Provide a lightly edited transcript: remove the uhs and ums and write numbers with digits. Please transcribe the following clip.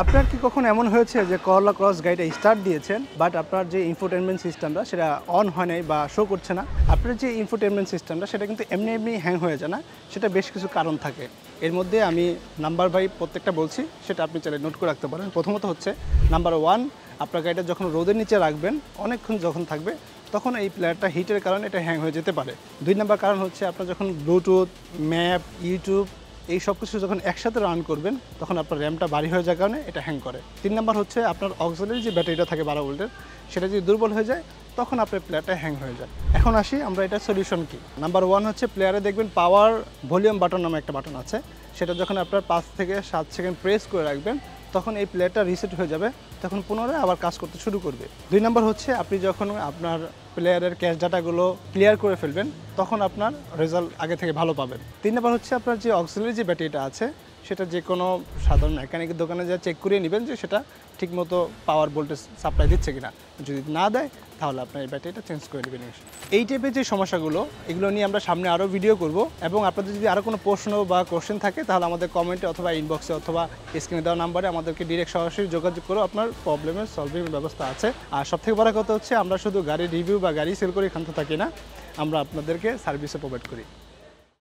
আপনার কি কখনো এমন হয়েছে যে করলা ক্রস গাড়িটা স্টার্ট দিয়েছেন বাট আপনার যে ইনফোটেনমেন্ট সিস্টেমটা সেটা অন হয় নাই বা শো করছে না? আপনার যে ইনফোটেনমেন্ট সিস্টেমটা সেটা কিন্তু এমনি এমনি হ্যাং হয়ে যায় না, সেটা বেশ কিছু কারণ থাকে। এর মধ্যে আমি নাম্বার বাই প্রত্যেকটা বলছি, সেটা আপনি চাইলে নোট করে রাখতে পারেন। প্রথমত হচ্ছে নাম্বার 1, আপনার গাড়িটা যখন রোদের নিচে রাখবেন অনেকক্ষণ যখন থাকবে তখন এই প্লেয়ারটা হিটের কারণে এটা হ্যাং হয়ে যেতে পারে। 2 নাম্বার কারণ হচ্ছে আপনার যখন ব্লুটুথ, ম্যাপ, ইউটিউব এই সব কিছু যখন একসাথে রান করবেন তখন আপনার র্যামটা ভারী হয়ে যাওয়ার কারণে এটা হ্যাং করে। 3 নাম্বার হচ্ছে আপনার অক্সিলারি যে ব্যাটারিটা থাকে 12 ভোল্টের, সেটা যদি দুর্বল হয়ে যায় তখন আপনার প্লেয়ারটা হ্যাং হয়ে যায়। এখন আসি আমরা এটা সলিউশন কি। নাম্বার 1 হচ্ছে প্লেয়ারে দেখবেন পাওয়ার ভলিউম বাটন নামে একটা বাটন আছে, সেটা যখন আপনার 5 থেকে 7 সেকেন্ড প্রেস করে রাখবেন তখন এই প্লেয়ারটা রিসেট হয়ে যাবে, তখন পুনরায় আবার কাজ করতে শুরু করবে। 2 নাম্বার হচ্ছে আপনি যখন আপনার প্লেয়ারের ক্যাশ ডাটাগুলো ক্লিয়ার করে ফেলবেন তখন আপনার রেজাল্ট আগে থেকে ভালো পাবেন। 3 নাম্বার হচ্ছে আপনার যে অক্সিলারি যে ব্যাটারিটা আছে সেটা যে কোনো সাধারণ মেকানিকের দোকানে যা চেক করিয়ে নেবেন যে সেটা ঠিকমতো পাওয়ার ভোল্টেজ সাপ্লাই দিচ্ছে কিনা। যদি না দেয় তাহলে আপনার এই ব্যাটারিটা চেঞ্জ করে নেবেন। এই টাইপের যে সমস্যাগুলো এগুলো নিয়ে আমরা সামনে আরও ভিডিও করব, এবং আপনাদের যদি আরও কোনো প্রশ্ন বা কোশ্চেন থাকে তাহলে আমাদের কমেন্টে অথবা ইনবক্সে অথবা স্ক্রিনে দেওয়া নাম্বারে আমাদেরকে ডিরেক্ট সরাসরি যোগাযোগ করে আপনার প্রবলেমের সলভিংয়ের ব্যবস্থা আছে। আর সবথেকে বড় কথা হচ্ছে আমরা শুধু গাড়ির রিভিউ বা গাড়ি সেল করে ক্ষান্ত থাকি না, আমরা আপনাদেরকে সার্ভিসও প্রোভাইড করি।